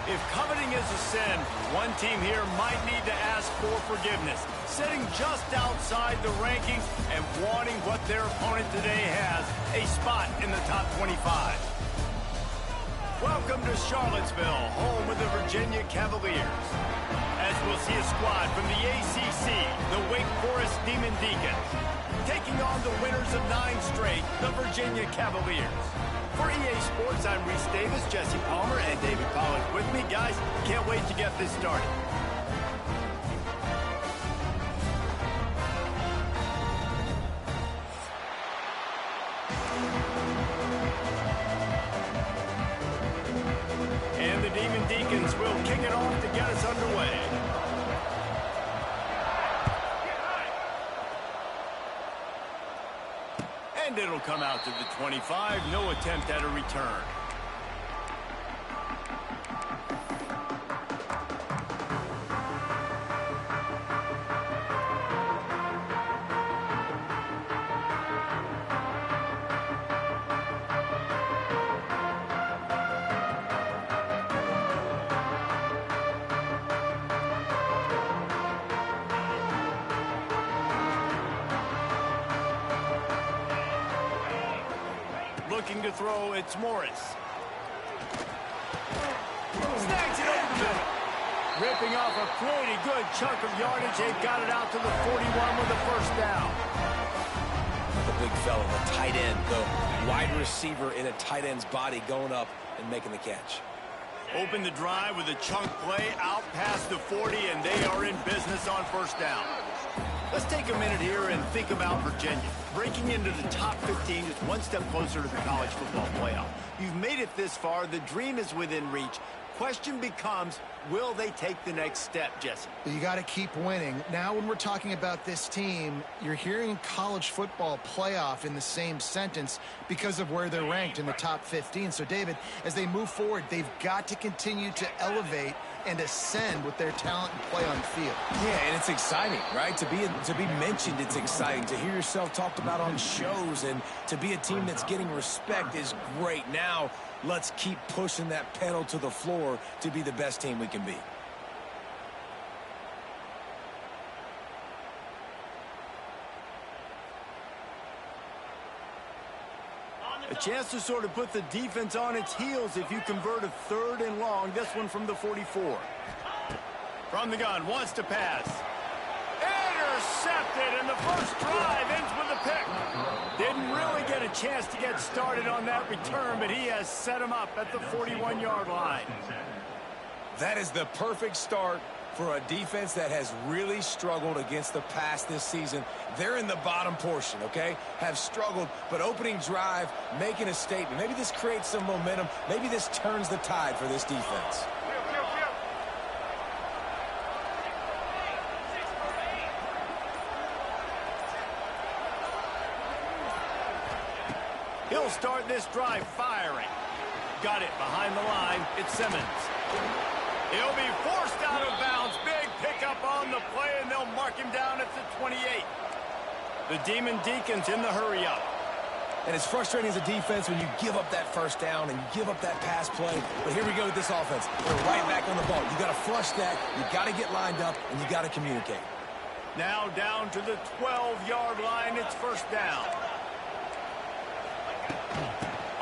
If coveting is a sin, one team here might need to ask for forgiveness, sitting just outside the rankings and wanting what their opponent today has, a spot in the top 25. Welcome to Charlottesville, home of the Virginia Cavaliers. As we'll see a squad from the ACC, the Wake Forest Demon Deacons, taking on the winners of 9 straight, the Virginia Cavaliers. For EA Sports, I'm Reese Davis, Jesse Palmer, and David Pollack with me. Guys, can't wait to get this started. And the Demon Deacons will kick it off to get us underway. And it'll come out to the 25. No attempt at a return. Looking to throw, it's Morris. Snags it over the middle. Ripping off a pretty good chunk of yardage. They've got it out to the 41 with a first down. The big fella, the tight end, the wide receiver in a tight end's body going up and making the catch. Open the drive with a chunk play out past the 40, and they are in business on first down. Let's take a minute here and think about Virginia. Breaking into the top 15 is one step closer to the college football playoff. You've made it this far. The dream is within reach. Question becomes, will they take the next step, Jesse? You got to keep winning. Now when we're talking about this team, you're hearing college football playoff in the same sentence because of where they're ranked in the top 15. So, David, as they move forward, they've got to continue to elevate and ascend with their talent and play on the field. Yeah, and it's exciting, right? To be mentioned, it's exciting. To hear yourself talked about on shows and to be a team that's getting respect is great. Now, let's keep pushing that pedal to the floor to be the best team we can be. A chance to sort of put the defense on its heels if you convert a 3rd and long. This one from the 44. From the gun, wants to pass. Intercepted, and the first drive ends with a pick. Didn't really get a chance to get started on that return, but he has set him up at the 41-yard line. That is the perfect start for a defense that has really struggled against the pass this season. They're in the bottom portion, okay? Have struggled, but opening drive, making a statement. Maybe this creates some momentum. Maybe this turns the tide for this defense. He'll start this drive firing. Got it behind the line. It's Simmons. He'll be forced out of bounds. Big pickup on the play, and they'll mark him down at the 28. The Demon Deacons in the hurry-up. And it's frustrating as a defense when you give up that first down and you give up that pass play. But here we go with this offense. They're right back on the ball. You got to flush that. You got to get lined up, and you got to communicate. Now down to the 12-yard line. It's first down.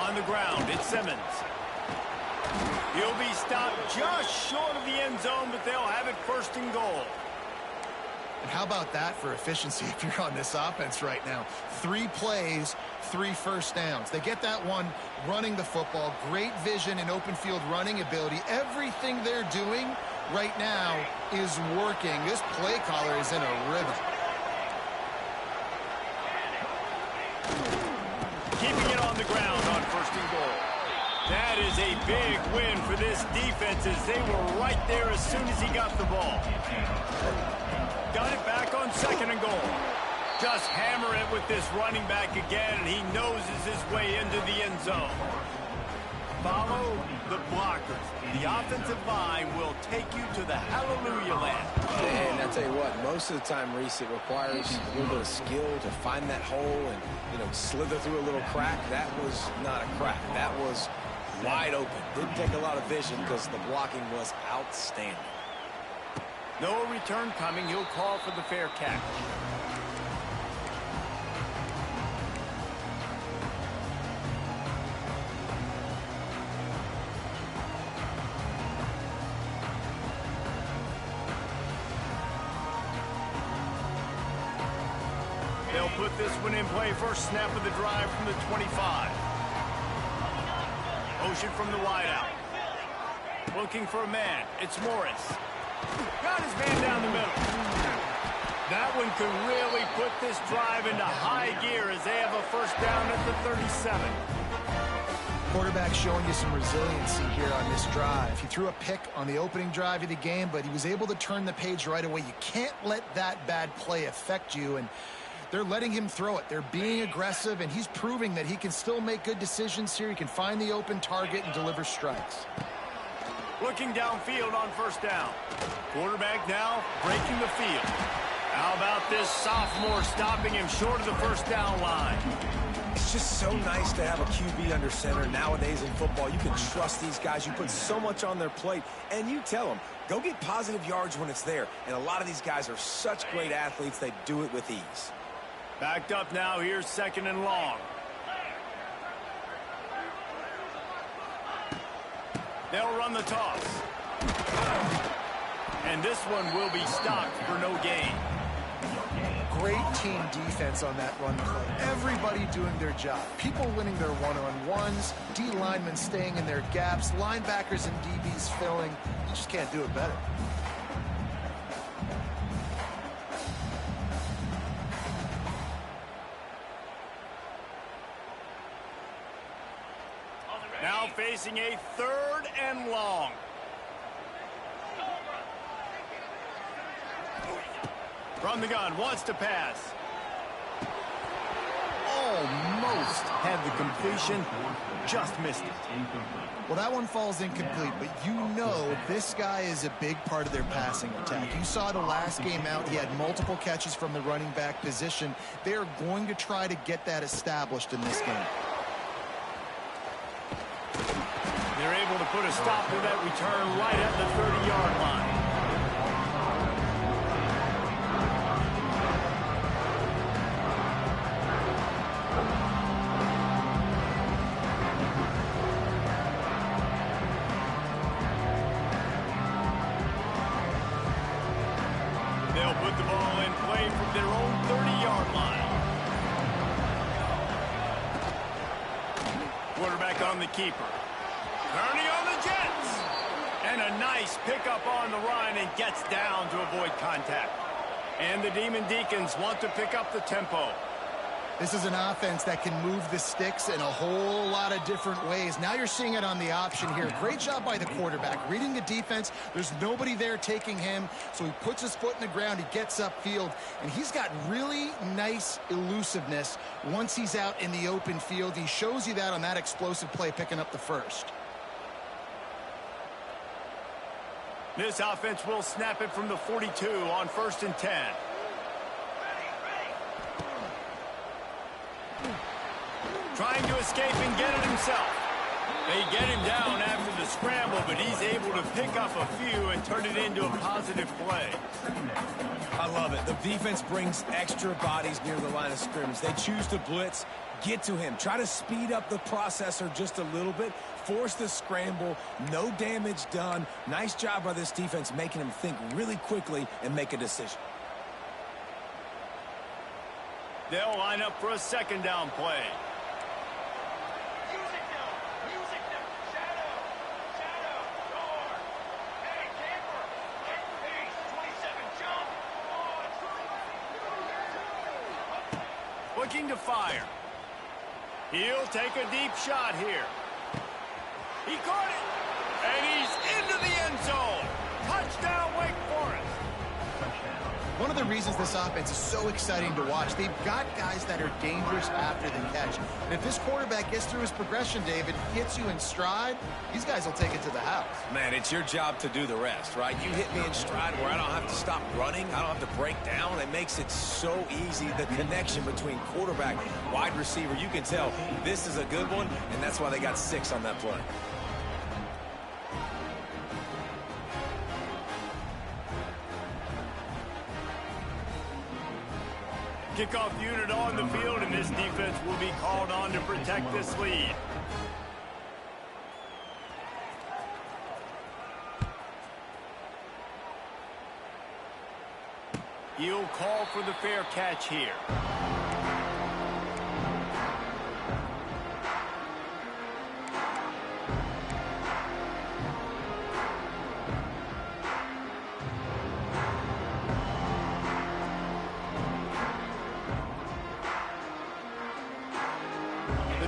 On the ground, it's Simmons. He'll be stopped just short of the end zone, but they'll have it 1st and goal. And how about that for efficiency if you're on this offense right now? 3 plays, 3 first downs. They get that one running the football, great vision and open field running ability. Everything they're doing right now is working. This play caller is in a rhythm. Keeping it on the ground on 1st and goal. That is a big win for this defense as they were right there as soon as he got the ball. Got it back on 2nd and goal. Just hammer it with this running back again, and he noses his way into the end zone. Follow the blockers. The offensive line will take you to the hallelujah land. And I'll tell you what, most of the time, Reese, it requires a little bit of skill to find that hole and, slither through a little crack. That was not a crack. That was wide open. Didn't take a lot of vision because the blocking was outstanding. No return coming. He'll call for the fair catch. They'll put this one in play. First snap of the drive from the 25. Motion from the wideout. Looking for a man. It's Morris. Got his man down the middle. That one could really put this drive into high gear as they have a first down at the 37. Quarterback showing you some resiliency here on this drive. He threw a pick on the opening drive of the game, but he was able to turn the page right away. You can't let that bad play affect you, and they're letting him throw it. They're being aggressive, and he's proving that he can still make good decisions here. He can find the open target and deliver strikes. Looking downfield on first down. Quarterback now breaking the field. How about this sophomore stopping him short of the first down line? It's just so nice to have a QB under center. Nowadays in football, you can trust these guys. You put so much on their plate, and you tell them, go get positive yards when it's there. And a lot of these guys are such great athletes, they do it with ease. Backed up now. Here's second and long. They'll run the toss. And this one will be stopped for no gain. Great team defense on that run play. Everybody doing their job. People winning their one-on-ones, D linemen staying in their gaps, linebackers and DBs filling. You just can't do it better. Now facing a third and long. From the gun, wants to pass. Almost had the completion, just missed it. Well, that one falls incomplete, but you know this guy is a big part of their passing attack. You saw the last game out, he had multiple catches from the running back position. They are going to try to get that established in this game. They're able to put a stop to that return right at the 30-yard line. They'll put the ball in play from their own 30-yard line. Quarterback on the keeper. Kearney on the Jets. And a nice pickup on the run and gets down to avoid contact. And the Demon Deacons want to pick up the tempo. This is an offense that can move the sticks in a whole lot of different ways. Now you're seeing it on the option here. Great job by the quarterback. Reading the defense, there's nobody there taking him, so he puts his foot in the ground, he gets upfield, and he's got really nice elusiveness once he's out in the open field. He shows you that on that explosive play, picking up the first. This offense will snap it from the 42 on 1st and 10. Trying to escape and get it himself. They get him down after the scramble, but he's able to pick up a few and turn it into a positive play. I love it. The defense brings extra bodies near the line of scrimmage. They choose to blitz, get to him, try to speed up the processor just a little bit, force the scramble, no damage done. Nice job by this defense making him think really quickly and make a decision. They'll line up for a second down play. Looking to fire. He'll take a deep shot here. He caught it. And he's into the end zone. Touchdown, Wake Forest. One of the reasons this offense is so exciting to watch, they've got guys that are dangerous after the catch. And if this quarterback gets through his progression, David, hits you in stride, these guys will take it to the house. Man, it's your job to do the rest, right? You hit me in stride where I don't have to stop running. I don't have to break down. It makes it so easy. The connection between quarterback, wide receiver, you can tell this is a good one, and that's why they got 6 on that play. Kickoff unit on the field, and this defense will be called on to protect this lead. He'll call for the fair catch here.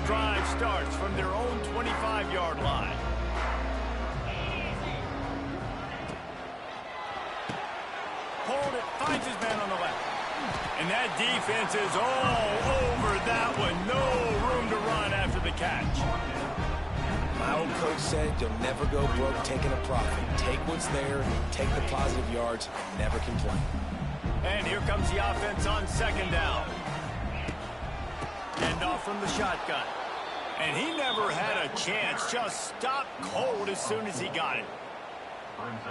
Drive starts from their own 25-yard line. Hold it, finds his man on the left. And that defense is all over that one. No room to run after the catch. My old coach said you'll never go broke taking a profit. Take what's there, take the positive yards, and never complain. And here comes the offense on second down. End off from the shotgun. And he never had a chance. Just stopped cold as soon as he got it.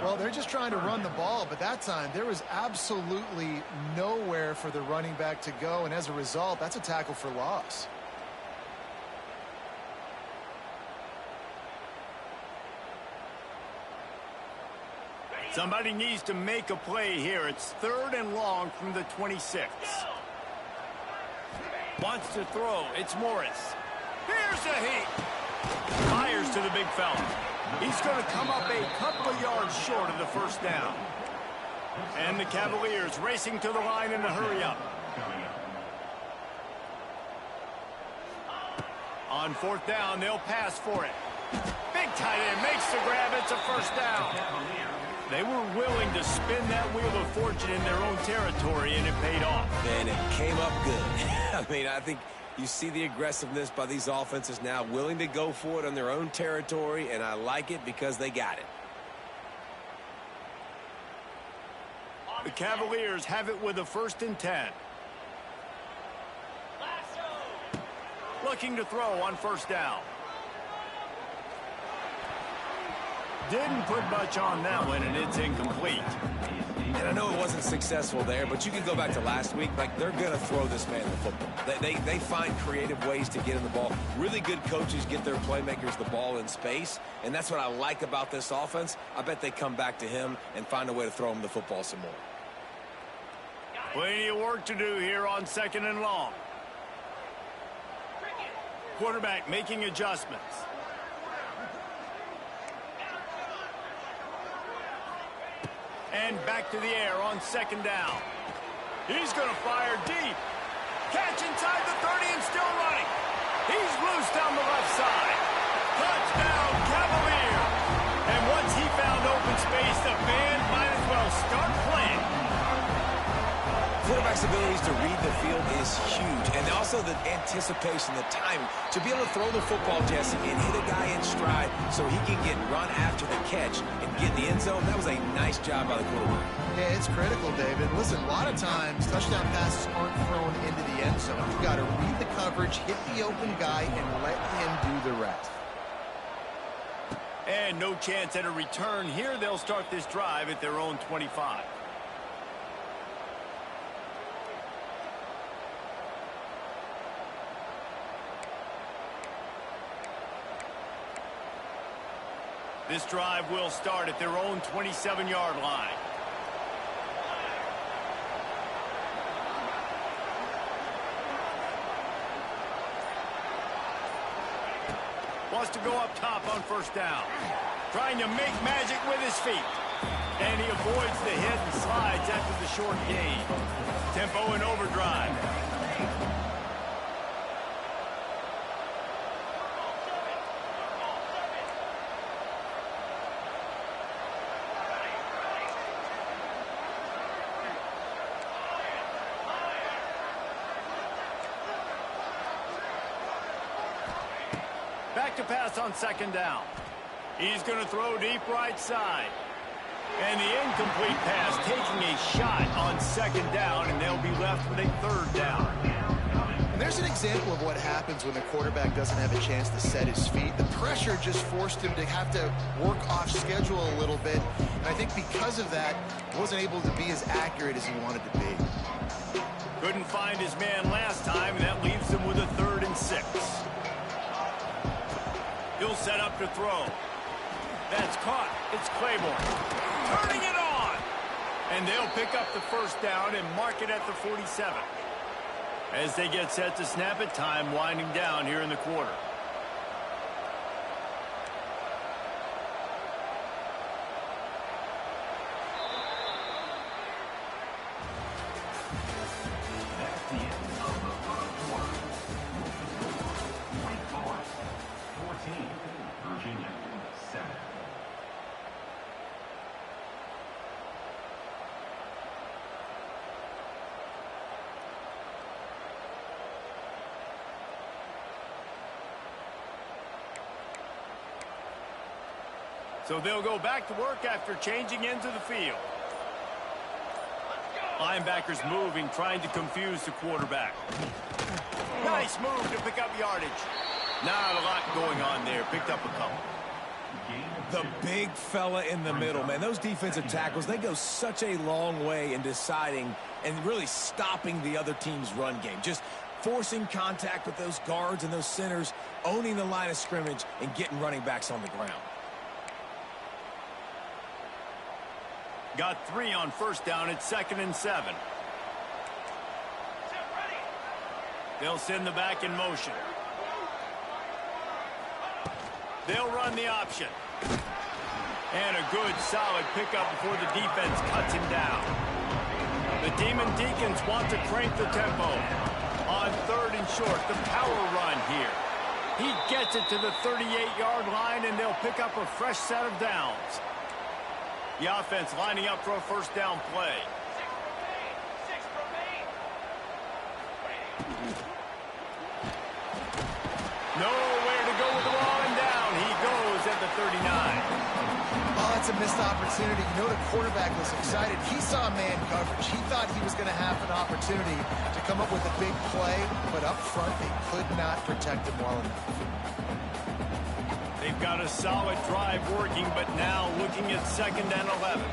Well, they're just trying to run the ball, but that time there was absolutely nowhere for the running back to go, and as a result, that's a tackle for loss. Somebody needs to make a play here. It's 3rd and long from the 26. Wants to throw. It's Morris. Here's a heat. Fires to the big fella. He's going to come up a couple of yards short of the first down. And the Cavaliers racing to the line in a hurry up. On 4th down, they'll pass for it. Big tight end makes the grab. It's a first down. They were willing to spin that wheel of fortune in their own territory, and it paid off. And it came up good. I mean, I think you see the aggressiveness by these offenses now, willing to go for it on their own territory, and I like it because they got it. The Cavaliers have it with a 1st and 10. Looking to throw on 1st down. Didn't put much on that one, and it's incomplete. And I know it wasn't successful there, but you can go back to last week. Like, they're going to throw this man the football. They find creative ways to get in the ball. Really good coaches get their playmakers the ball in space, and that's what I like about this offense. I bet they come back to him and find a way to throw him the football some more. Plenty of work to do here on 2nd and long. Quarterback making adjustments. And back to the air on 2nd down. He's going to fire deep. Catch inside the 30 and still running. He's loose down the left side. Touchdown, Cavalier. And once he found open space, the band might as well start playing. Quarterback's abilities to read the field is huge, and also the anticipation, the timing. To be able to throw the football, Jesse, and hit a guy in stride so he can get run after the catch and get in the end zone, that was a nice job by the quarterback. Yeah, it's critical, David. Listen, a lot of times touchdown passes aren't thrown into the end zone. You've got to read the coverage, hit the open guy, and let him do the rest. And no chance at a return here. They'll start this drive at their own 25. This drive will start at their own 27-yard line. Wants to go up top on 1st down. Trying to make magic with his feet. And he avoids the hit and slides after the short gain. Tempo and overdrive. to pass on second down. He's going to throw deep right side. And the incomplete pass taking a shot on second down, and they'll be left with a third down. And there's an example of what happens when the quarterback doesn't have a chance to set his feet. The pressure just forced him to have to work off schedule a little bit. And I think because of that, wasn't able to be as accurate as he wanted to be. Couldn't find his man last time, and that leaves him with a 3rd and 6. He'll set up to throw. That's caught. It's Claiborne. Turning it on. And they'll pick up the first down and mark it at the 47. As they get set to snap it, time winding down here in the quarter. So they'll go back to work after changing into the field. Linebackers moving, trying to confuse the quarterback. Nice move to pick up yardage. Not a lot going on there. Picked up a couple. The big fella in the middle, man. Those defensive tackles, they go such a long way in deciding and really stopping the other team's run game. Just forcing contact with those guards and those centers, owning the line of scrimmage, and getting running backs on the ground. Got 3 on first down at 2nd and 7. They'll send the back in motion. They'll run the option. And a good, solid pickup before the defense cuts him down. The Demon Deacons want to crank the tempo. On 3rd and short, the power run here. He gets it to the 38-yard line, and they'll pick up a fresh set of downs. The offense lining up for a first down play. Nowhere to go with the ball, and down he goes at the 39. Oh, that's a missed opportunity. You know, the quarterback was excited. He saw man coverage. He thought he was going to have an opportunity to come up with a big play, but up front they could not protect him well enough. They've got a solid drive working, but now looking at 2nd and 11.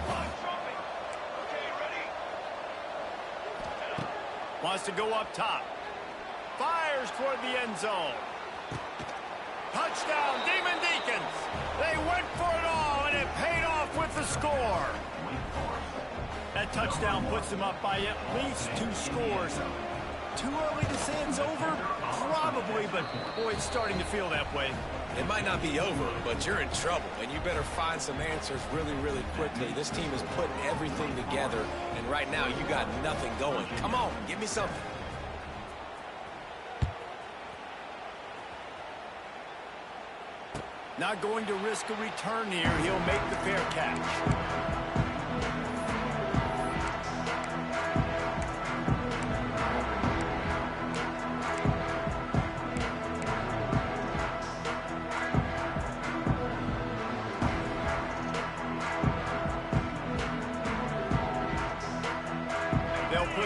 Wants to go up top. Fires toward the end zone. Touchdown, Demon Deacons. They went for it all, and it paid off with the score. That touchdown puts them up by at least 2 scores. Too early to say it's over? Probably, but boy, it's starting to feel that way. It might not be over, but you're in trouble, and you better find some answers really, really quickly. This team is putting everything together, and right now you got nothing going. Come on, give me something. Not going to risk a return here. He'll make the fair catch.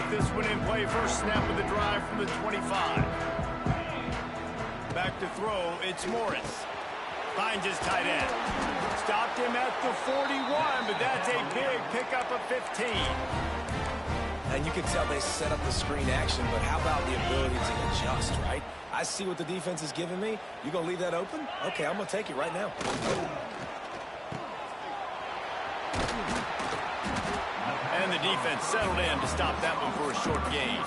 This one in play, first snap of the drive from the 25. Back to throw, it's Morris. Finds his tight end. Stopped him at the 41, but that's a big pickup of 15. And you can tell they set up the screen action, but how about the ability to adjust, right? I see what the defense is giving me. You gonna leave that open? Okay, I'm gonna take it right now. And the defense settled in to stop that one for a short gain.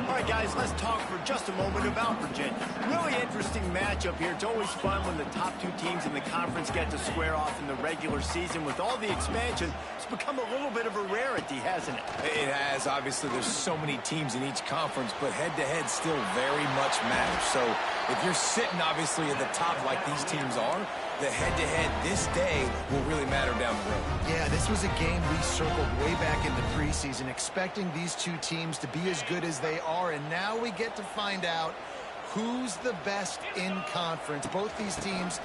All right, guys, let's talk for just a moment about Virginia. Really interesting matchup here. It's always fun when the top 2 teams in the conference get to square off in the regular season. With all the expansion, it's become a little bit of a rarity, hasn't it? It has. Obviously, there's so many teams in each conference, but head-to-head still very much matters. So if you're sitting, obviously, at the top like these teams are, the head-to-head this day will really matter down the road. Yeah, this was a game we circled way back in the preseason, expecting these 2 teams to be as good as they are, and now we get to find out who's the best in conference. Both these teams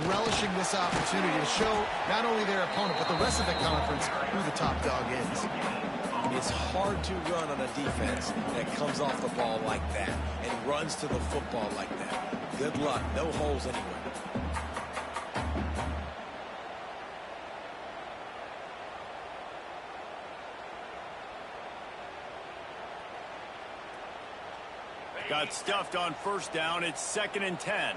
relishing this opportunity to show not only their opponent, but the rest of the conference who the top dog is. It's hard to run on a defense that comes off the ball like that and runs to the football like that. Good luck. No holes anywhere. Got stuffed on first down. It's 2nd and 10.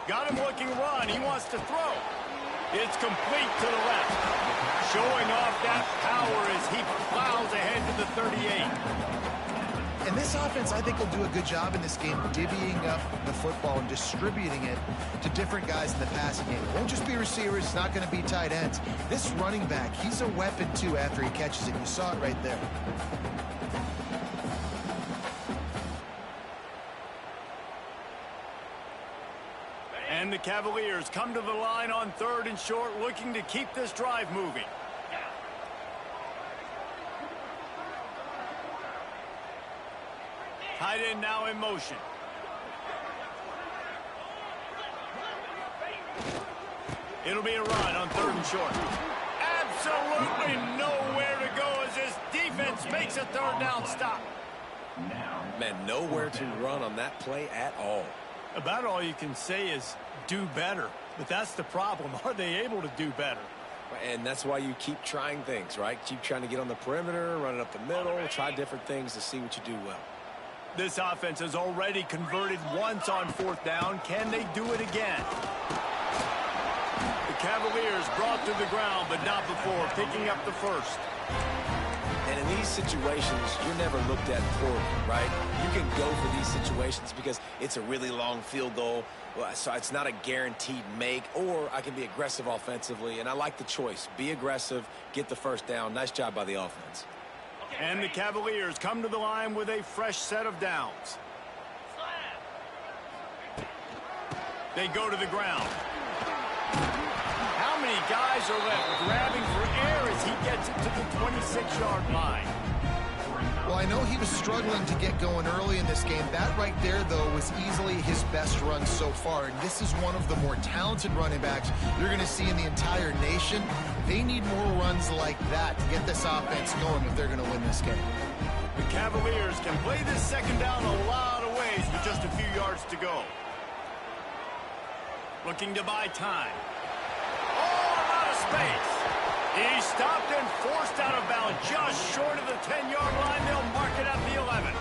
Got him looking run. He wants to throw. It's complete to the left. Showing off that power as he plows ahead to the 38. And this offense, I think, will do a good job in this game divvying up the football and distributing it to different guys in the passing game. It won't just be receivers. It's not going to be tight ends. This running back, he's a weapon, too, after he catches it. You saw it right there. And the Cavaliers come to the line on 3rd and short, looking to keep this drive moving. Tight end now in motion. It'll be a run on 3rd and short. Absolutely nowhere to go as this defense makes a 3rd down stop. Man, nowhere to run on that play at all. About all you can say is do better. But that's the problem. Are they able to do better? And that's why you keep trying things, right? Keep trying to get on the perimeter, run it up the middle, try different things to see what you do well. This offense has already converted once on 4th down. Can they do it again? The Cavaliers brought to the ground, but not before picking up the first. And in these situations, you're never looked at poorly, right? You can go for these situations because it's a really long field goal, so it's not a guaranteed make, or I can be aggressive offensively, and I like the choice. Be aggressive, get the first down. Nice job by the offense. And the Cavaliers come to the line with a fresh set of downs. They go to the ground. How many guys are left grabbing for air as he gets it to the 26-yard line? Well, I know he was struggling to get going early in this game. That right there, though, was easily his best run so far. And this is one of the more talented running backs you're going to see in the entire nation. They need more runs like that to get this offense going if they're going to win this game. The Cavaliers can play this 2nd down a lot of ways with just a few yards to go. Looking to buy time. Oh, out of space. He stopped and forced out of bounds just short of the 10-yard line. They'll mark it at the 11.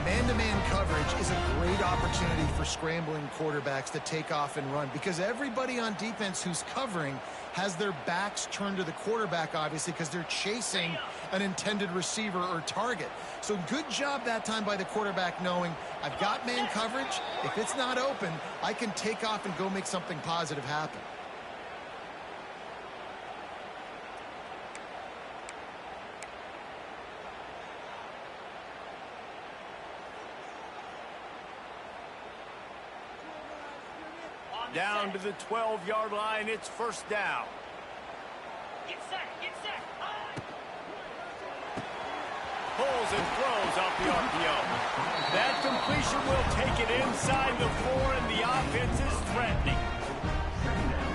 Man-to-man coverage is a great opportunity for scrambling quarterbacks to take off and run because everybody on defense who's covering has their backs turned to the quarterback, obviously, because they're chasing an intended receiver or target. So good job that time by the quarterback knowing I've got man coverage. If it's not open, I can take off and go make something positive happen. Down to the 12-yard line, it's 1st down. Get set, get set. Pulls and throws off the RPO. That completion will take it inside the 4, and the offense is threatening.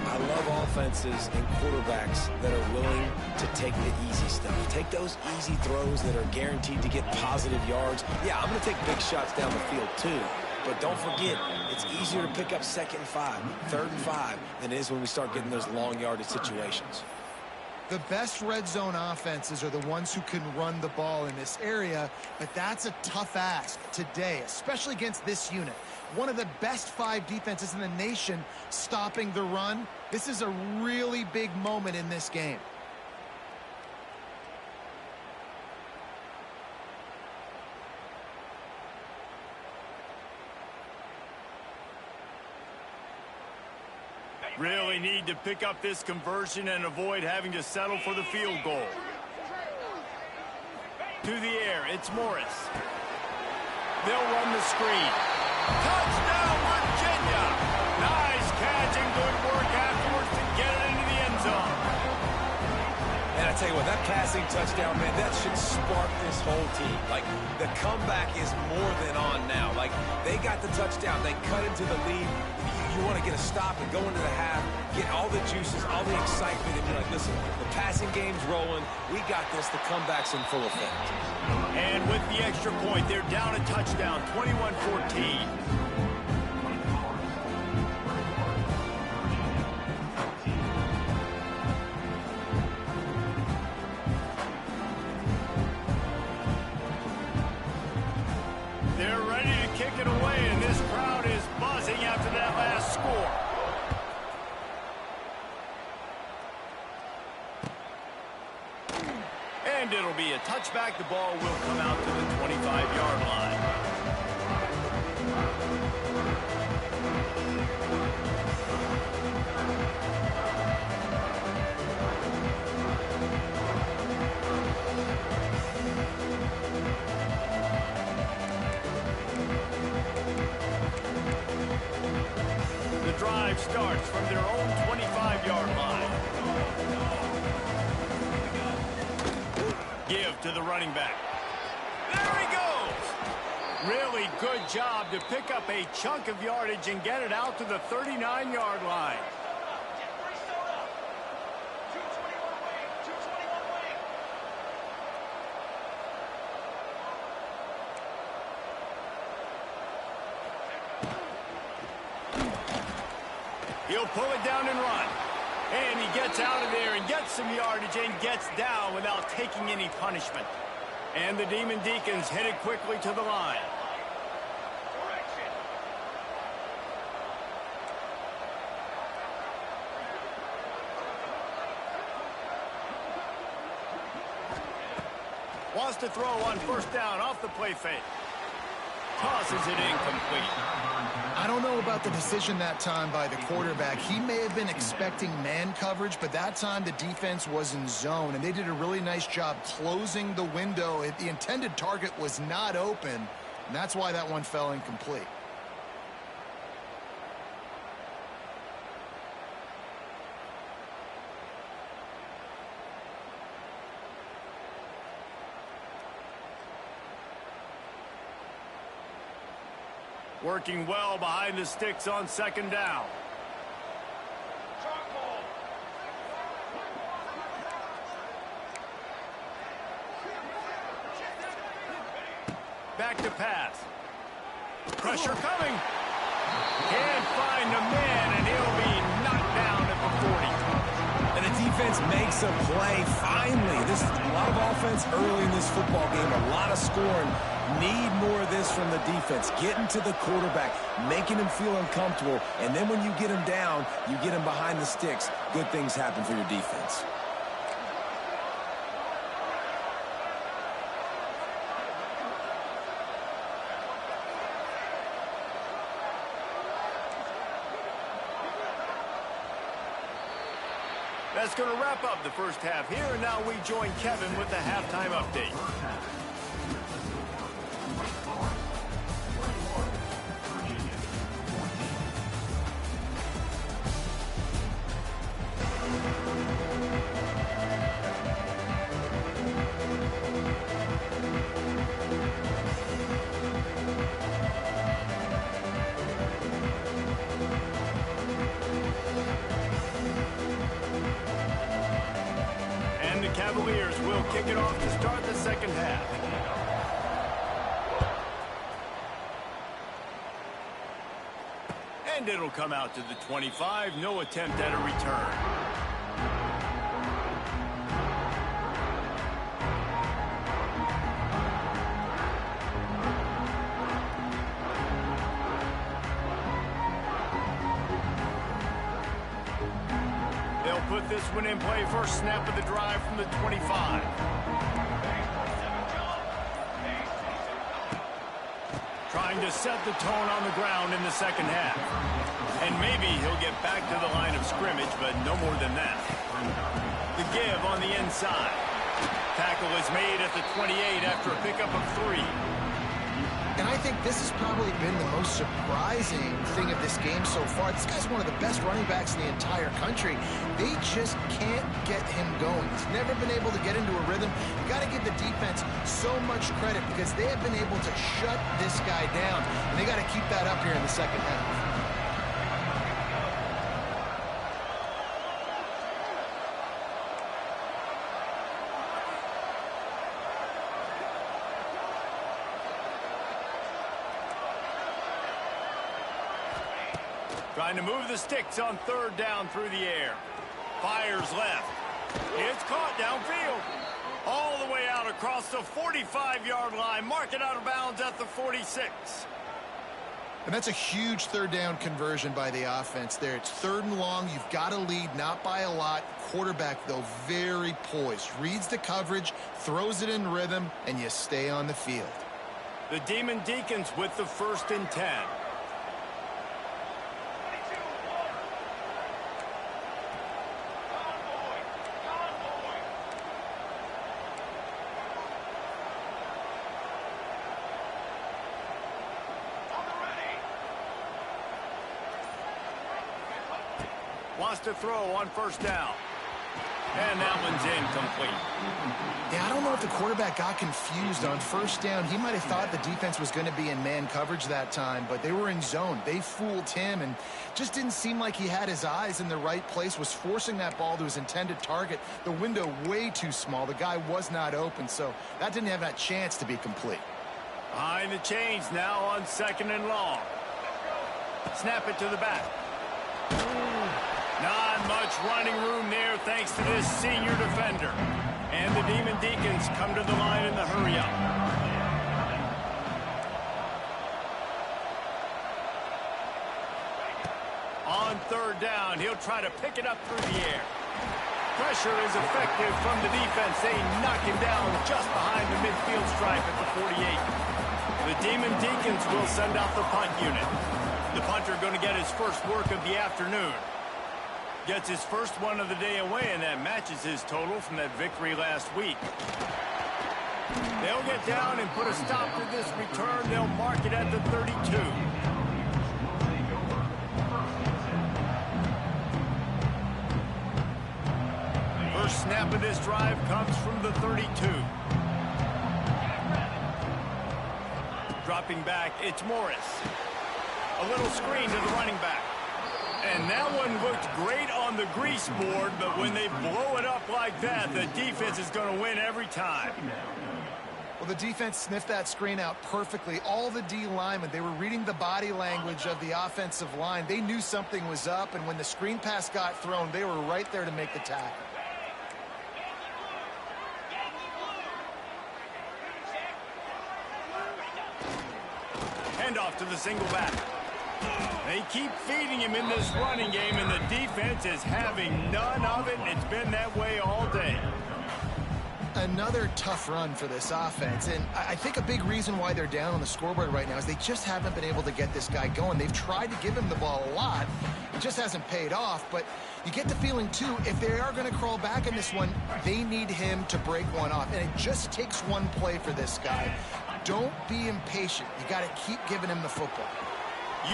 I love offenses and quarterbacks that are willing to take the easy stuff. Take those easy throws that are guaranteed to get positive yards. Yeah, I'm going to take big shots down the field too. But don't forget, it's easier to pick up 2nd and 5, 3rd and 5 than it is when we start getting those long yardage situations. The best red zone offenses are the ones who can run the ball in this area, but that's a tough ask today, especially against this unit. One of the best 5 defenses in the nation stopping the run. This is a really big moment in this game. Really need to pick up this conversion and avoid having to settle for the field goal. To the air, it's Morris. They'll run the screen. Touchdown, Virginia! Nice catch and good work afterwards to get it into the tell you what, that passing touchdown, man, that should spark this whole team. Like, the comeback is more than on now. Like, they got the touchdown. They cut into the lead. You want to get a stop and go into the half, get all the juices, all the excitement, and be like, listen, the passing game's rolling. We got this. The comeback's in full effect. And with the extra point, they're down a touchdown, 21-14. They're ready to kick it away, and this crowd is buzzing after that last score. And it'll be a touchback. The ball will come out to the 25-yard line. The drive starts from their own 25-yard line. Give to the running back. There he goes. Really good job to pick up a chunk of yardage and get it out to the 39-yard line. He'll pull it down and run. And he gets out of there and gets some yardage and gets down without taking any punishment. And the Demon Deacons headed quickly to the line. Wants to throw on first down off the play fake. Tosses it incomplete. I don't know about the decision that time by the quarterback. He may have been expecting man coverage, but that time the defense was in zone, and they did a really nice job closing the window. The intended target was not open, and that's why that one fell incomplete. Working well behind the sticks on second down. Back to pass. Pressure coming. Can't find a man, and he'll be knocked down at the 40. And the defense makes a play finally. This is a lot of offense early in this football game, a lot of scoring. Need more of this from the defense. Getting to the quarterback, making him feel uncomfortable, and then when you get him down, you get him behind the sticks. Good things happen for your defense. That's going to wrap up the first half here, and now we join Kevin with the halftime update. Cavaliers will kick it off to start the second half. And it'll come out to the 25. No attempt at a return. Put this one in play. First snap of the drive from the 25. Trying to set the tone on the ground in the second half. And maybe he'll get back to the line of scrimmage, but no more than that. The give on the inside. Tackle is made at the 28 after a pickup of 3. And I think this has probably been the most surprising thing of this game so far. This guy's one of the best running backs in the entire country. They just can't get him going. He's never been able to get into a rhythm. You got to give the defense so much credit because they have been able to shut this guy down. And they got to keep that up here in the second half. Trying to move the sticks on third down through the air. Fires left. It's caught downfield. All the way out across the 45-yard line. Mark it out of bounds at the 46. And that's a huge third down conversion by the offense there. It's 3rd and long. You've got to lead, not by a lot. Quarterback, though, very poised. Reads the coverage, throws it in rhythm, and you stay on the field. The Demon Deacons with the 1st and 10. Wants to throw on 1st down. And that one's incomplete. Yeah, I don't know if the quarterback got confused on 1st down. He might have thought the defense was going to be in man coverage that time, but they were in zone. They fooled him and just didn't seem like he had his eyes in the right place, was forcing that ball to his intended target. The window way too small. The guy was not open, so that didn't have that chance to be complete. Behind the chains now on 2nd and long. Snap it to the back. Not much running room there thanks to this senior defender. And the Demon Deacons come to the line in the hurry-up. On 3rd down, he'll try to pick it up through the air. Pressure is effective from the defense. They knock him down just behind the midfield stripe at the 48. The Demon Deacons will send out the punt unit. The punter going to get his first work of the afternoon. Gets his first one of the day away, and that matches his total from that victory last week. They'll get down and put a stop to this return. They'll mark it at the 32. First snap of this drive comes from the 32. Dropping back, it's Morris. A little screen to the running back. And that one looked great on the grease board, but when they blow it up like that, the defense is going to win every time. Well, the defense sniffed that screen out perfectly. All the D linemen, they were reading the body language of the offensive line. They knew something was up, and when the screen pass got thrown, they were right there to make the tackle. Handoff to the single back. They keep feeding him in this running game, and the defense is having none of it, and it's been that way all day. Another tough run for this offense, and I think a big reason why they're down on the scoreboard right now is they just haven't been able to get this guy going. They've tried to give him the ball a lot. It just hasn't paid off, but you get the feeling, too, if they are going to crawl back in this one, they need him to break one off, and it just takes one play for this guy. Don't be impatient. You got to keep giving him the football.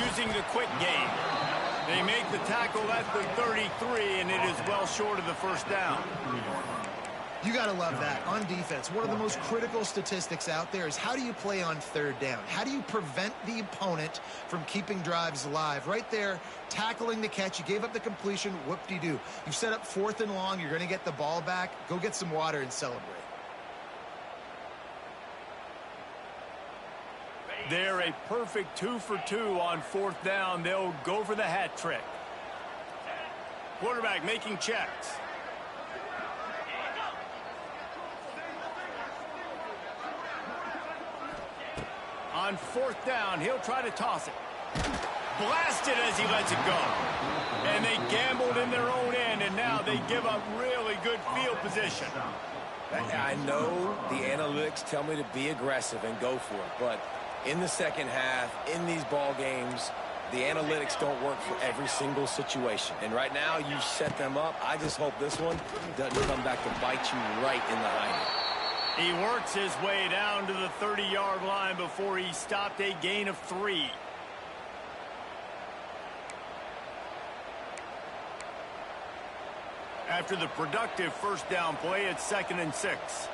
Using the quick game. They make the tackle at the 33, and it is well short of the 1st down. You got to love that. On defense, one of the most critical statistics out there is how do you play on 3rd down? How do you prevent the opponent from keeping drives alive? Right there, tackling the catch. You gave up the completion. Whoop-de-doo. You've set up 4th and long. You're going to get the ball back. Go get some water and celebrate. They're a perfect 2 for 2 on 4th down. They'll go for the hat trick. Quarterback making checks. On 4th down, he'll try to toss it. Blasted as he lets it go. And they gambled in their own end, and now they give up really good field position. I know the analytics tell me to be aggressive and go for it, but in the second half, in these ball games, the analytics don't work for every single situation. And right now, you set them up. I just hope this one doesn't come back to bite you right in the hind. He works his way down to the 30-yard line before he stopped a gain of 3. After the productive first down play, it's 2nd and 6.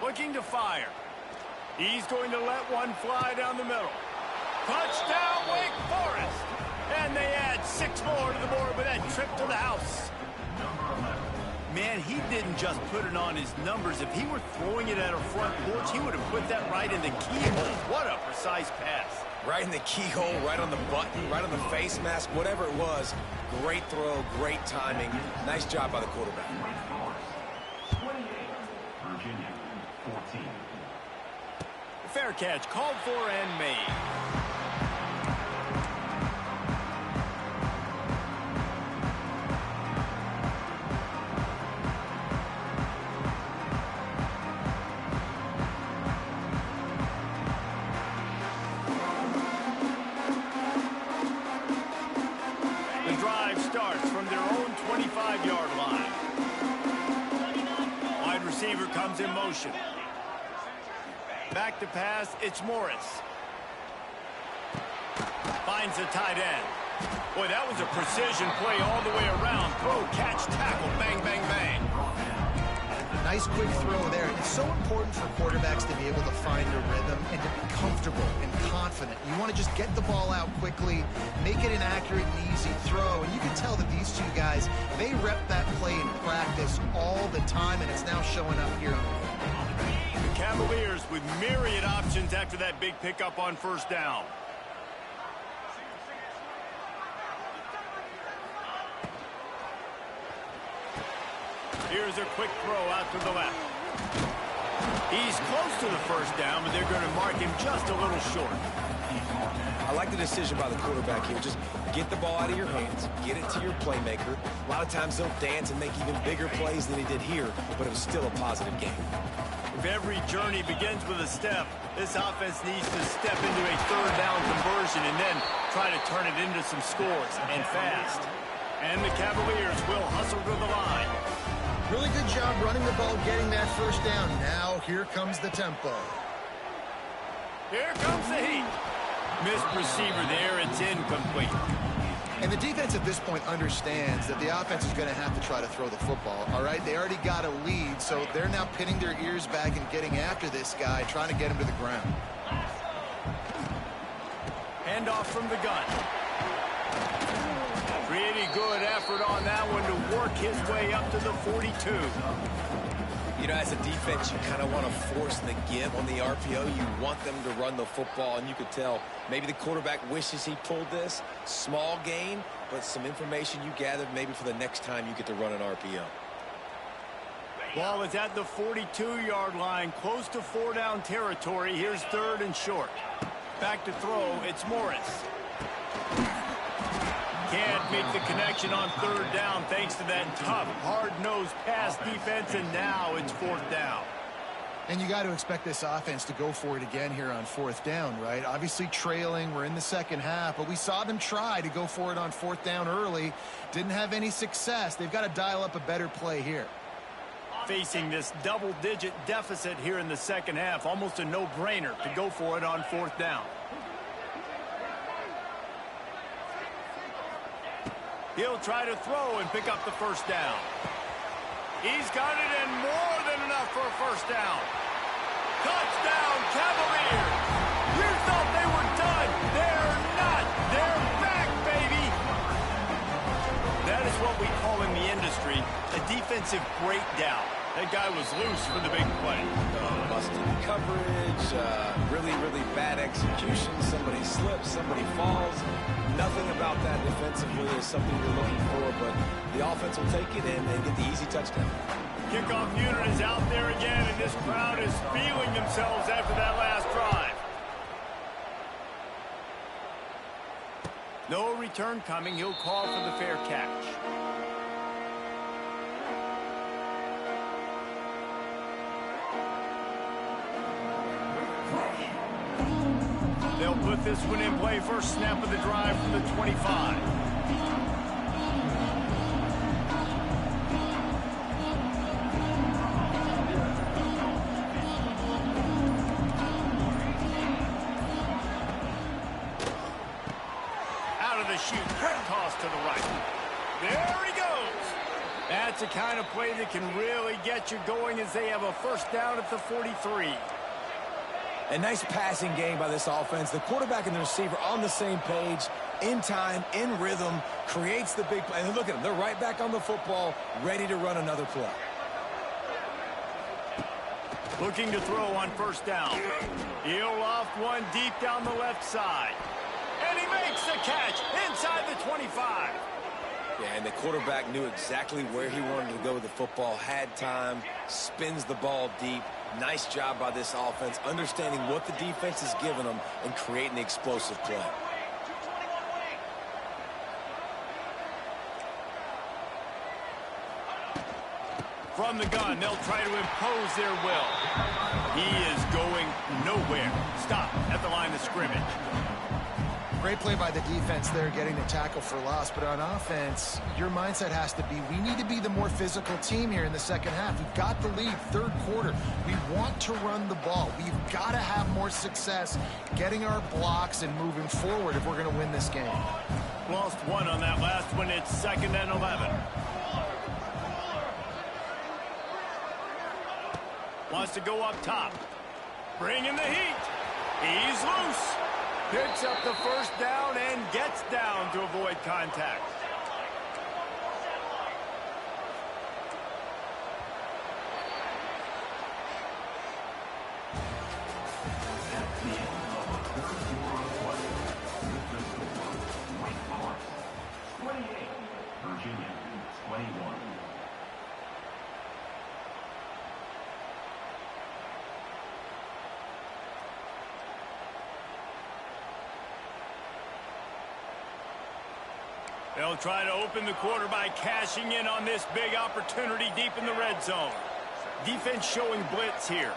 Looking to fire. He's going to let one fly down the middle. Touchdown, Wake Forest! And they add 6 more to the board with that trip to the house. Man, he didn't just put it on his numbers. If he were throwing it at a front porch, he would have put that right in the keyhole. What a precise pass. Right in the keyhole, right on the button, right on the face mask, whatever it was. Great throw, great timing. Nice job by the quarterback. Virginia, 14. Fair catch, called for and made. The drive starts from their own 25-yard line. Wide receiver comes in motion. Back to pass, it's Morris. Finds the tight end. Boy, that was a precision play all the way around. Throw, catch, tackle, bang, bang, bang. Nice quick throw there. It's so important for quarterbacks to be able to find a rhythm and to be comfortable and confident. You want to just get the ball out quickly, make it an accurate and easy throw. And you can tell that these two guys, they rep that play in practice all the time, and it's now showing up here on the field. The Cavaliers with myriad options after that big pickup on first down. Here's a quick throw out to the left. He's close to the first down, but they're going to mark him just a little short. I like the decision by the quarterback here. Just get the ball out of your hands, get it to your playmaker. A lot of times they'll dance and make even bigger plays than he did here, but it was still a positive game. If every journey begins with a step, this offense needs to step into a third down conversion and then try to turn it into some scores, and fast. And the Cavaliers will hustle to the line. Really good job running the ball, getting that first down. Now here comes the tempo. Here comes the heat. Missed receiver there, it's incomplete. And the defense at this point understands that the offense is going to have to try to throw the football, all right? They already got a lead, so they're now pinning their ears back and getting after this guy, trying to get him to the ground. Handoff from the gun. Pretty good effort on that one to work his way up to the 42. You know, as a defense, you kind of want to force the give on the RPO. You want them to run the football, and you could tell maybe the quarterback wishes he pulled this. Small gain, but some information you gathered maybe for the next time you get to run an RPO. Ball is at the 42-yard line, close to 4-down territory. Here's 3rd and short. Back to throw, it's Morris. Can't make the connection on 3rd down thanks to that tough, hard-nosed pass defense, and now it's 4th down. And you got to expect this offense to go for it again here on 4th down, right? Obviously trailing, we're in the second half, but we saw them try to go for it on 4th down early. Didn't have any success. They've got to dial up a better play here. Facing this double-digit deficit here in the second half, almost a no-brainer to go for it on 4th down. He'll try to throw and pick up the first down. He's got it and more than enough for a first down. Touchdown, Cavaliers! You thought they were done. They're not. They're back, baby. That is what we call in the industry a defensive breakdown. That guy was loose for the big play. Busted coverage, really, really bad execution. Somebody slips, somebody falls. Nothing about that defensively is something you're looking for, but the offense will take it and get the easy touchdown. Kickoff unit is out there again, and this crowd is feeling themselves after that last drive. No return coming. He'll call for the fair catch. They'll put this one in play first snap of the drive from the 25. Out of the chute, quick toss to the right. There he goes. That's the kind of play that can really get you going as they have a first down at the 43. A nice passing game by this offense. The quarterback and the receiver on the same page, in time, in rhythm, creates the big play. And look at them. They're right back on the football, ready to run another play. Looking to throw on first down. He'll loft one deep down the left side. And he makes the catch inside the 25. Yeah, and the quarterback knew exactly where he wanted to go with the football, had time, spins the ball deep. Nice job by this offense, understanding what the defense is giving them and creating the explosive play. From the gun, they'll try to impose their will. He is going nowhere. Stop at the line of scrimmage. Great play by the defense there, getting the tackle for loss. But on offense, your mindset has to be, we need to be the more physical team here in the second half. We've got the lead, third quarter. We want to run the ball. We've got to have more success getting our blocks and moving forward if we're going to win this game. Lost one on that last one. It's 2nd and 11. Wants to go up top. Bring in the heat. He's loose. Picks up the first down and gets down to avoid contact. Virginia, 21. They'll try to open the quarter by cashing in on this big opportunity deep in the red zone. Defense showing blitz here.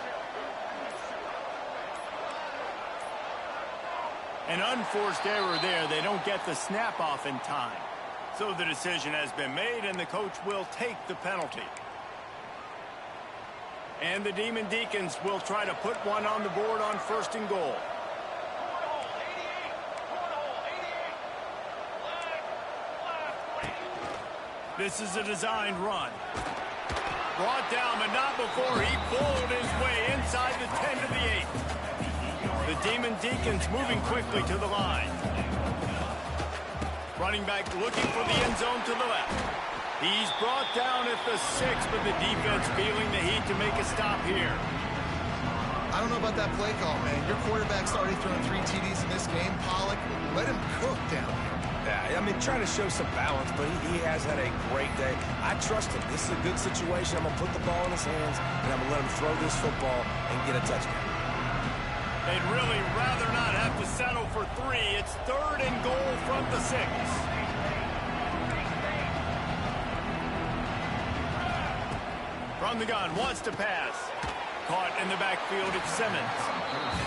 An unforced error there. They don't get the snap off in time. So the decision has been made, and the coach will take the penalty. And the Demon Deacons will try to put one on the board on 1st and goal. This is a designed run. Brought down, but not before he pulled his way inside the 10 to the 8. The Demon Deacons moving quickly to the line. Running back looking for the end zone to the left. He's brought down at the 6, but the defense feeling the heat to make a stop here. I don't know about that play call, man. Your quarterback's already thrown 3 TDs in this game. Pollock, let him cook down here. Yeah, I mean, trying to show some balance, but he has had a great day. I trust him. This is a good situation. I'm going to put the ball in his hands, and I'm going to let him throw this football and get a touchdown. They'd really rather not have to settle for 3. It's 3rd and goal from the 6. From the gun, wants to pass. Caught in the backfield, it's Simmons.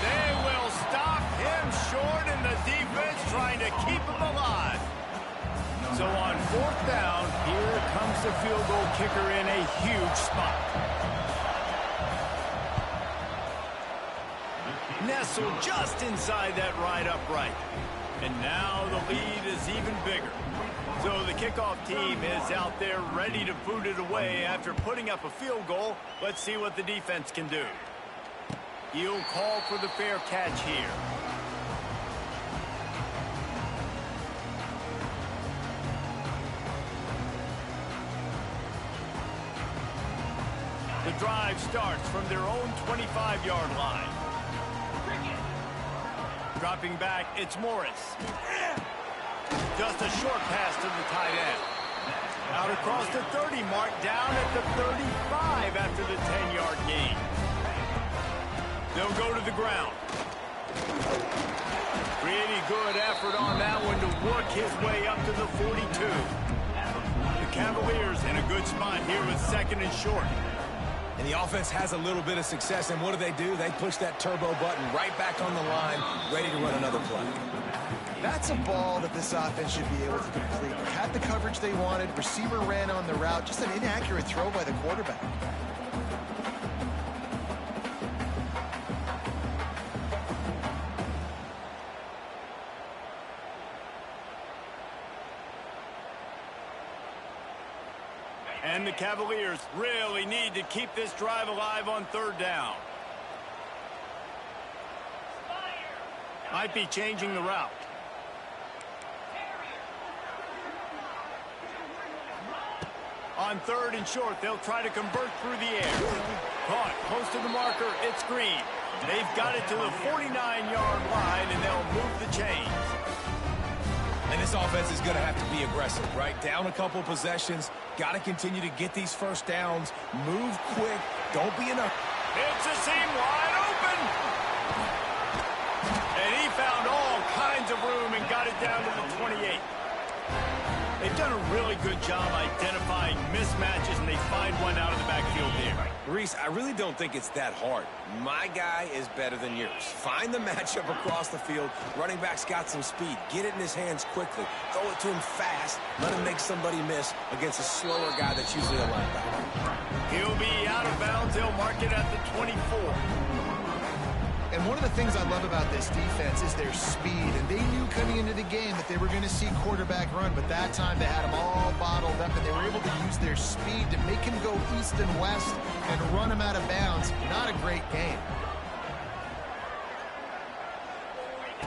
They will stop him short, and the defense trying to keep him alive. So on 4th down, here comes the field goal kicker in a huge spot. Nestled just inside that right upright. And now the lead is even bigger. So the kickoff team is out there ready to boot it away after putting up a field goal. Let's see what the defense can do. He'll call for the fair catch here. The drive starts from their own 25-yard line. Dropping back, it's Morris. Just a short pass to the tight end. Out across the 30 mark, down at the 35 after the 10-yard gain. They'll go to the ground. Pretty good effort on that one to work his way up to the 42. The Cavaliers in a good spot here with 2nd and short. And the offense has a little bit of success, and what do? They push that turbo button right back on the line, ready to run another play. That's a ball that this offense should be able to complete. Had the coverage they wanted, receiver ran on the route, just an inaccurate throw by the quarterback. And the Cavaliers really need to keep this drive alive on third down. Might be changing the route. On third and short, they'll try to convert through the air. Caught close to the marker, it's Green. They've got it to the 49-yard line, and they'll move the chains. And this offense is going to have to be aggressive, right? Down a couple possessions. Got to continue to get these first downs. Move quick. Don't be in a... It's a seam wide open. And he found all kinds of room and got it down to the 28. They've done a really good job identifying mismatches, and they find one out of the backfield there. Reese, I really don't think it's that hard. My guy is better than yours. Find the matchup across the field. Running back's got some speed. Get it in his hands quickly. Throw it to him fast. Let him make somebody miss against a slower guy that's usually a linebacker. He'll be out of bounds. They'll mark it at the 24. And one of the things I love about this defense is their speed. And they knew coming into the game that they were going to see quarterback run. But that time they had him all bottled up, and they were able to use their speed to make him go east and west and run him out of bounds. Not a great game.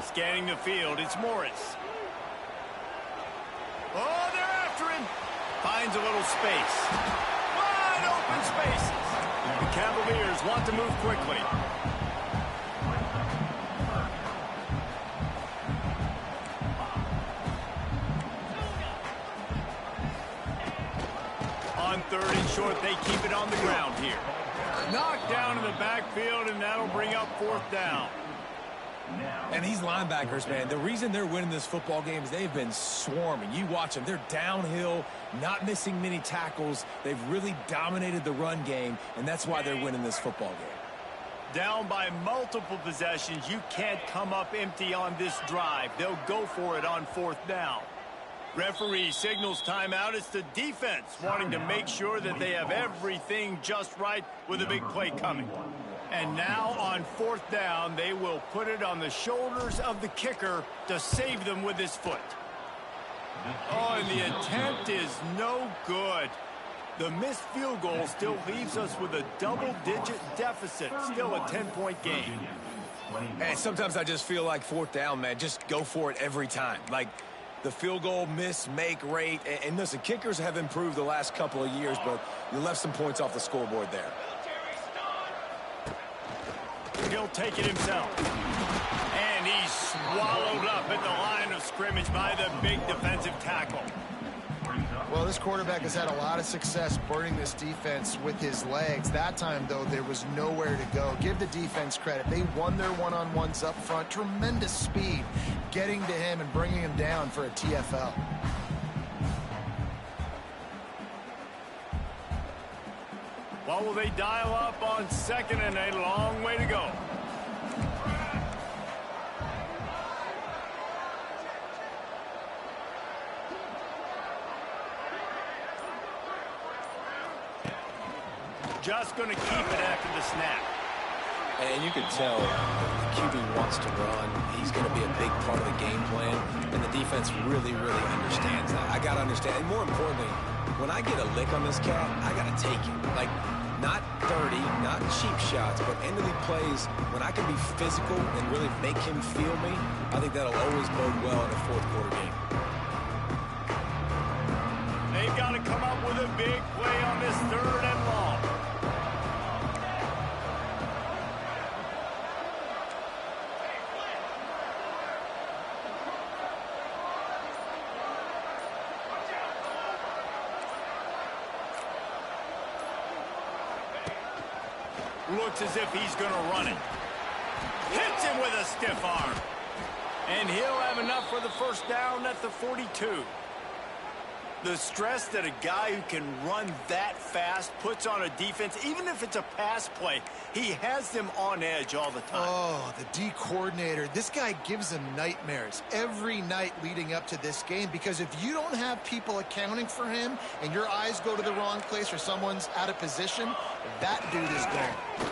Scanning the field, it's Morris. Oh, they're after him. Finds a little space. Wide open spaces. The Cavaliers want to move quickly. On third and short, they keep it on the ground here. Knocked down in the backfield, and that'll bring up fourth down. And these linebackers, man, the reason they're winning this football game is they've been swarming. You watch them. They're downhill, not missing many tackles. They've really dominated the run game, and that's why they're winning this football game. Down by multiple possessions, you can't come up empty on this drive. They'll go for it on fourth down. Referee signals timeout. It's the defense wanting to make sure that they have everything just right with a big play coming. And now on fourth down, they will put it on the shoulders of the kicker to save them with his foot. Oh, and the attempt is no good. The missed field goal still leaves us with a double-digit deficit, still a 10-point game. And sometimes I just feel like fourth down, man, just go for it every time. Like, the field goal miss, make rate. And listen, kickers have improved the last couple of years, but you left some points off the scoreboard there. He'll take it himself. And he's swallowed up at the line of scrimmage by the big defensive tackle. Well, this quarterback has had a lot of success burning this defense with his legs. That time, though, there was nowhere to go. Give the defense credit. They won their one-on-ones up front. Tremendous speed getting to him and bringing him down for a TFL. What will they dial up on second and a long way to go? Just going to keep it after the snap. And you can tell the QB wants to run. He's going to be a big part of the game plan. And the defense really, really understands that. I got to understand. And more importantly, when I get a lick on this cat, I got to take it. Like, not dirty, not cheap shots, but end-of-the plays, when I can be physical and really make him feel me, I think that'll always bode well in a fourth quarter game. They've got to come up with a big play on this third and long. Looks as if he's going to run it. Hits him with a stiff arm. And he'll have enough for the first down at the 42. The stress that a guy who can run that fast puts on a defense, even if it's a pass play, he has them on edge all the time. Oh, the D coordinator. This guy gives them nightmares every night leading up to this game, because if you don't have people accounting for him and your eyes go to the wrong place or someone's out of position, that dude is gone.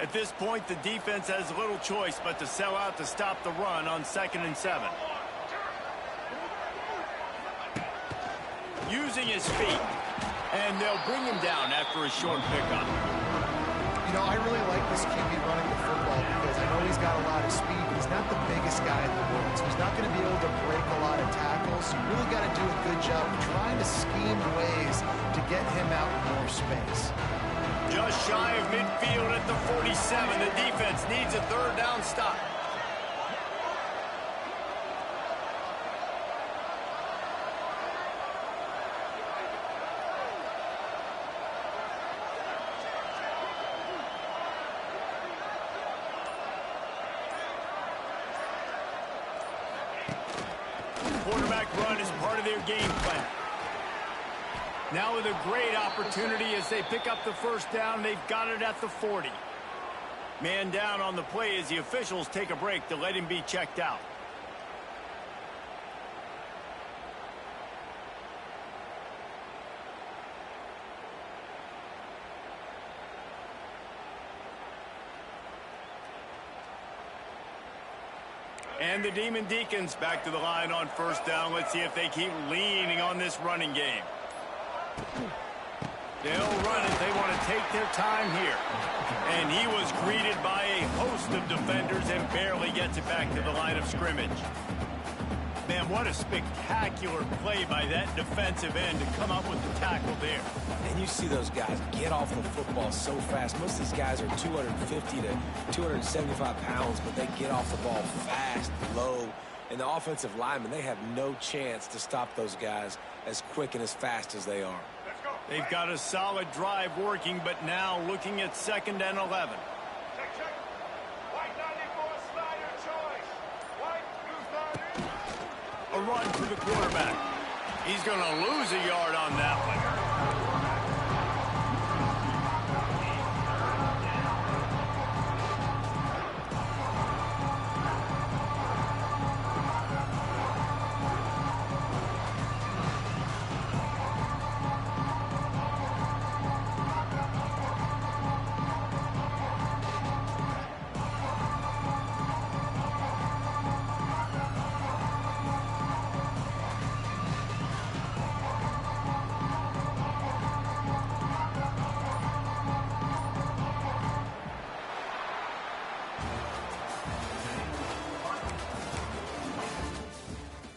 At this point, the defense has little choice but to sell out to stop the run on 2nd and 7. Using his feet, and they'll bring him down after a short pickup. You know, I really like this QB running the football because I know he's got a lot of speed. He's not the biggest guy in the world, so he's not going to be able to break a lot of tackles. So you really got to do a good job of trying to scheme ways to get him out in more space. Just shy of midfield at the 47. The defense needs a 3rd down stop. Quarterback run is part of their game plan. Now with a great opportunity as they pick up the 1st down, they've got it at the 40. Man down on the play as the officials take a break to let him be checked out. And the Demon Deacons back to the line on 1st down. Let's see if they keep leaning on this running game. They'll run it. They want to take their time here. And he was greeted by a host of defenders and barely gets it back to the line of scrimmage. Man, what a spectacular play by that defensive end to come up with the tackle there. And you see those guys get off the football so fast. Most of these guys are 250 to 275 pounds, but they get off the ball fast, low. And the offensive linemen, they have no chance to stop those guys as quick and as fast as they are. They've got a solid drive working, but now looking at 2nd and 11. A run for the quarterback. He's going to lose a yard on that one.